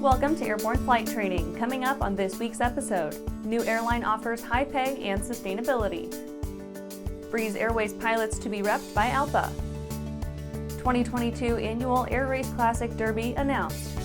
Welcome to Airborne Flight Training. Coming up on this week's episode, new airline offers high pay and sustainability. Breeze Airways pilots to be repped by ALPA. 2022 Annual Air Race Classic Derby announced.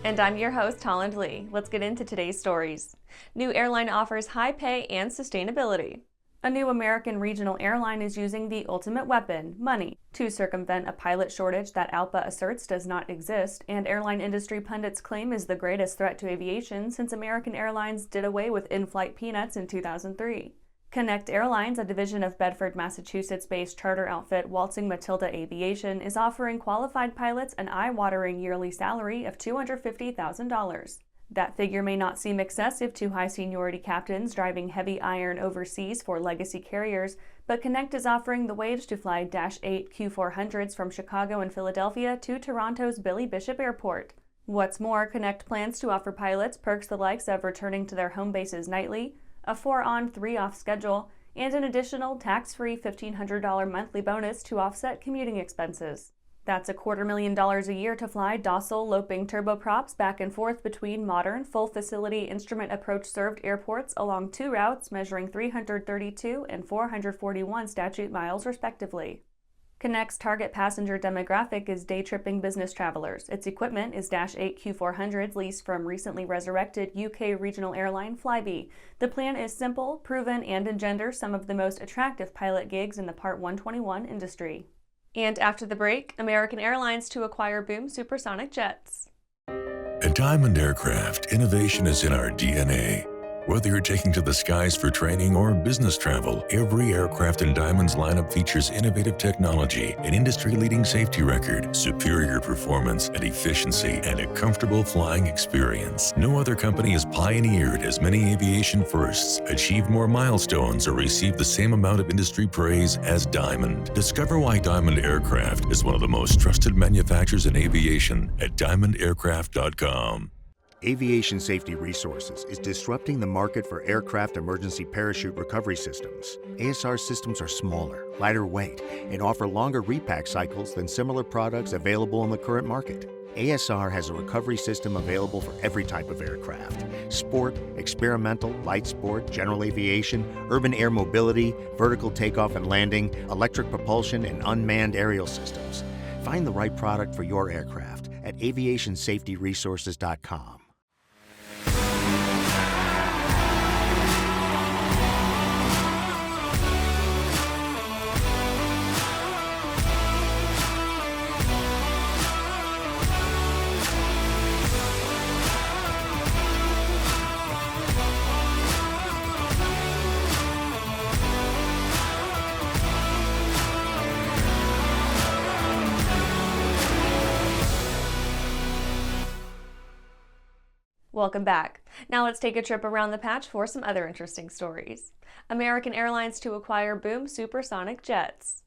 And I'm your host, Holland Lee. Let's get into today's stories. New airline offers high pay and sustainability. A new American regional airline is using the ultimate weapon, money, to circumvent a pilot shortage that ALPA asserts does not exist, and airline industry pundits claim is the greatest threat to aviation since American Airlines did away with in-flight peanuts in 2003. Capt Airlines, a division of Bedford-Massachusetts-based charter outfit Waltzing Matilda Aviation, is offering qualified pilots an eye-watering yearly salary of $250,000. That figure may not seem excessive to high seniority captains driving heavy iron overseas for legacy carriers, but Capt is offering the wage to fly -8 Q400s from Chicago and Philadelphia to Toronto's Billy Bishop Airport. What's more, Capt plans to offer pilots perks the likes of returning to their home bases nightly, a 4-on, 3-off schedule, and an additional tax-free $1,500 monthly bonus to offset commuting expenses. That's $250,000 a year to fly docile, loping turboprops back and forth between modern, full-facility instrument approach-served airports along 2 routes measuring 332 and 441 statute miles, respectively. Capt's target passenger demographic is day-tripping business travelers. Its equipment is -8 Q400s leased from recently resurrected UK regional airline Flybe. The plan is simple, proven, and engenders some of the most attractive pilot gigs in the Part 121 industry. And after the break, American Airlines to acquire Boom Supersonic jets. At Diamond Aircraft, innovation is in our DNA. Whether you're taking to the skies for training or business travel, every aircraft in Diamond's lineup features innovative technology, an industry-leading safety record, superior performance and efficiency, and a comfortable flying experience. No other company has pioneered as many aviation firsts, achieved more milestones, or received the same amount of industry praise as Diamond. Discover why Diamond Aircraft is one of the most trusted manufacturers in aviation at diamondaircraft.com. Aviation Safety Resources is disrupting the market for aircraft emergency parachute recovery systems. ASR systems are smaller, lighter weight, and offer longer repack cycles than similar products available in the current market. ASR has a recovery system available for every type of aircraft: sport, experimental, light sport, general aviation, urban air mobility, vertical takeoff and landing, electric propulsion, and unmanned aerial systems. Find the right product for your aircraft at aviationsafetyresources.com. Welcome back. Now let's take a trip around the patch for some other interesting stories. American Airlines to acquire Boom Supersonic jets.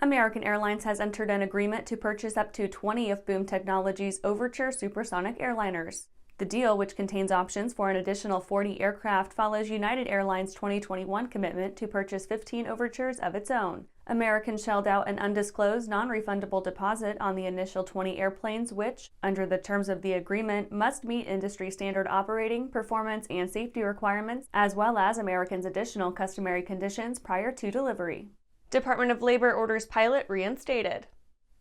American Airlines has entered an agreement to purchase up to 20 of Boom Technologies' Overture supersonic airliners. The deal, which contains options for an additional 40 aircraft, follows United Airlines' 2021 commitment to purchase 15 Overtures of its own. American shelled out an undisclosed, non-refundable deposit on the initial 20 airplanes, which, under the terms of the agreement, must meet industry standard operating, performance, and safety requirements, as well as American's additional customary conditions prior to delivery. Department of Labor orders pilot reinstated.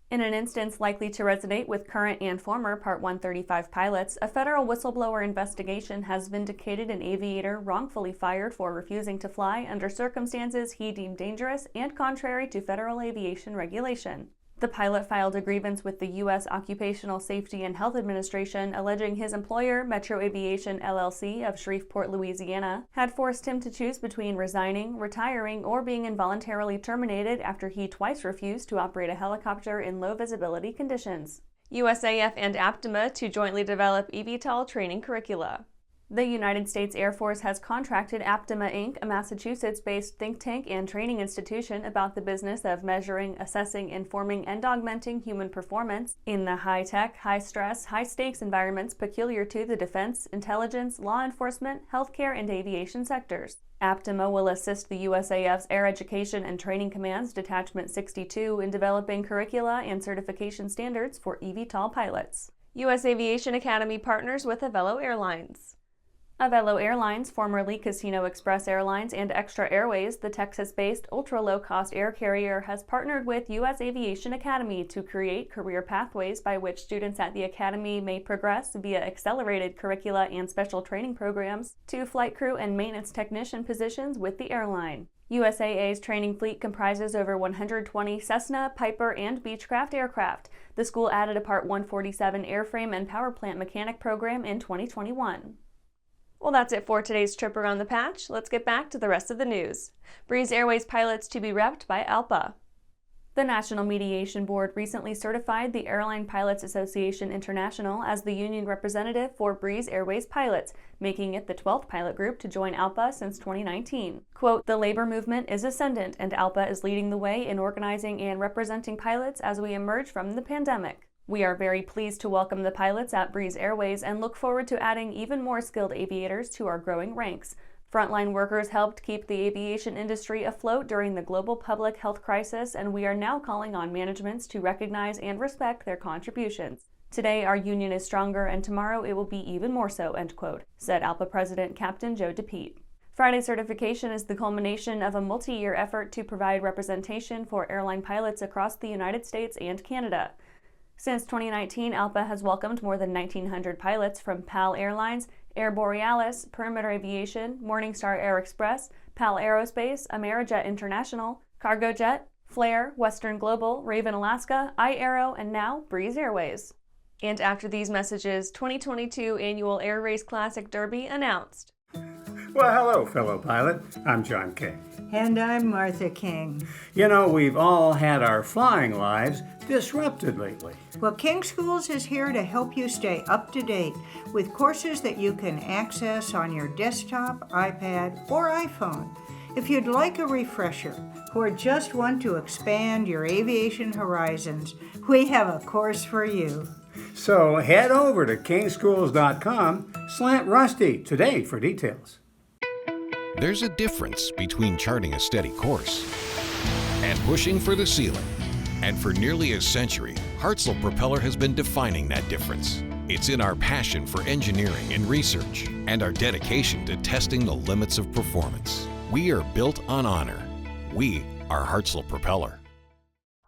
In an instance likely to resonate with current and former Part 135 pilots, a federal whistleblower investigation has vindicated an aviator wrongfully fired for refusing to fly under circumstances he deemed dangerous and contrary to federal aviation regulation. The pilot filed a grievance with the U.S. Occupational Safety and Health Administration alleging his employer, Metro Aviation LLC of Shreveport, Louisiana, had forced him to choose between resigning, retiring, or being involuntarily terminated after he twice refused to operate a helicopter in low visibility conditions. USAF and Aptima to jointly develop eVTOL training curricula. The United States Air Force has contracted Aptima Inc., a Massachusetts-based think tank and training institution, about the business of measuring, assessing, informing, and augmenting human performance in the high-tech, high-stress, high-stakes environments peculiar to the defense, intelligence, law enforcement, healthcare, and aviation sectors. Aptima will assist the USAF's Air Education and Training Command's Detachment 62 in developing curricula and certification standards for eVTOL pilots. U.S. Aviation Academy partners with Avelo Airlines. Avelo Airlines, formerly Casino Express Airlines and Extra Airways, the Texas-based ultra-low-cost air carrier, has partnered with U.S. Aviation Academy to create career pathways by which students at the Academy may progress via accelerated curricula and special training programs to flight crew and maintenance technician positions with the airline. USAA's training fleet comprises over 120 Cessna, Piper, and Beechcraft aircraft. The school added a Part 147 airframe and power plant mechanic program in 2021. Well, that's it for today's trip around the patch. Let's get back to the rest of the news. Breeze Airways pilots to be repped by ALPA. The National Mediation Board recently certified the Airline Pilots Association International as the union representative for Breeze Airways pilots, making it the 12th pilot group to join ALPA since 2019. Quote, "The labor movement is ascendant, and ALPA is leading the way in organizing and representing pilots as we emerge from the pandemic. We are very pleased to welcome the pilots at Breeze Airways and look forward to adding even more skilled aviators to our growing ranks. Frontline workers helped keep the aviation industry afloat during the global public health crisis, and we are now calling on managements to recognize and respect their contributions. Today, our union is stronger, and tomorrow it will be even more so," end quote, said ALPA President Captain Joe DePete. Friday's certification is the culmination of a multi-year effort to provide representation for airline pilots across the United States and Canada. Since 2019, ALPA has welcomed more than 1,900 pilots from PAL Airlines, Air Borealis, Perimeter Aviation, Morningstar Air Express, PAL Aerospace, Amerijet International, Cargojet, Flair, Western Global, Raven Alaska, iAero, and now Breeze Airways. And after these messages, 2022 Annual Air Race Classic Derby announced. Well, hello, fellow pilot. I'm John King. And I'm Martha King. You know, we've all had our flying lives disrupted lately. Well, King Schools is here to help you stay up to date with courses that you can access on your desktop, iPad, or iPhone. If you'd like a refresher or just want to expand your aviation horizons, we have a course for you. So head over to kingschools.com/Rusty today for details. There's a difference between charting a steady course and pushing for the ceiling. And for nearly a century, Hartzell Propeller has been defining that difference. It's in our passion for engineering and research and our dedication to testing the limits of performance. We are built on honor. We are Hartzell Propeller.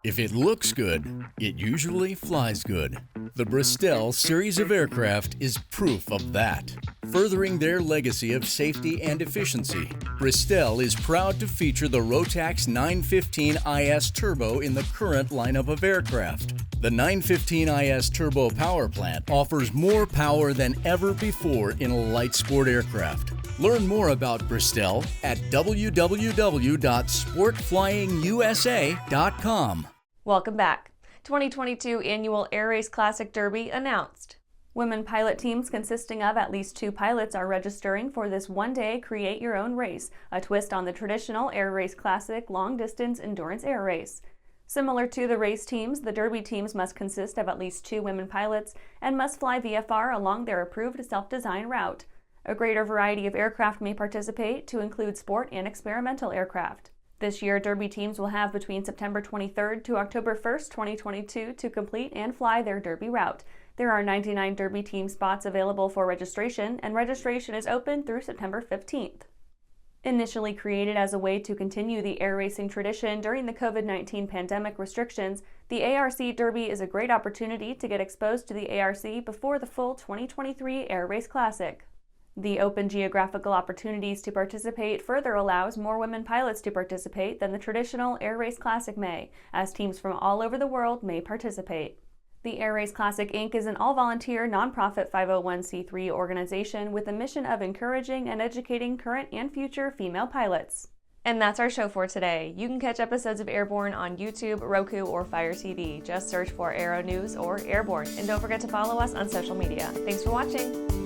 If it looks good, it usually flies good. The Bristol series of aircraft is proof of that. Furthering their legacy of safety and efficiency, Bristol is proud to feature the Rotax 915 IS Turbo in the current lineup of aircraft. The 915 IS Turbo power plant offers more power than ever before in a light sport aircraft. Learn more about Bristol at www.sportflyingusa.com. Welcome back. 2022 Annual Air Race Classic Derby announced. Women pilot teams consisting of at least 2 pilots are registering for this one-day Create Your Own race, a twist on the traditional Air Race Classic long-distance endurance air race. Similar to the race teams, the Derby teams must consist of at least 2 women pilots and must fly VFR along their approved self-design route. A greater variety of aircraft may participate, to include sport and experimental aircraft. This year, Derby teams will have between September 23rd to October 1st, 2022 to complete and fly their Derby route. There are 99 Derby team spots available for registration, and registration is open through September 15th. Initially created as a way to continue the air racing tradition during the COVID-19 pandemic restrictions, the ARC Derby is a great opportunity to get exposed to the ARC before the full 2023 Air Race Classic. The open geographical opportunities to participate further allows more women pilots to participate than the traditional Air Race Classic may, as teams from all over the world may participate. The Air Race Classic Inc. is an all-volunteer, nonprofit 501c3 organization with a mission of encouraging and educating current and future female pilots. And that's our show for today. You can catch episodes of Airborne on YouTube, Roku, or Fire TV. Just search for Aero-News or Airborne. And don't forget to follow us on social media. Thanks for watching.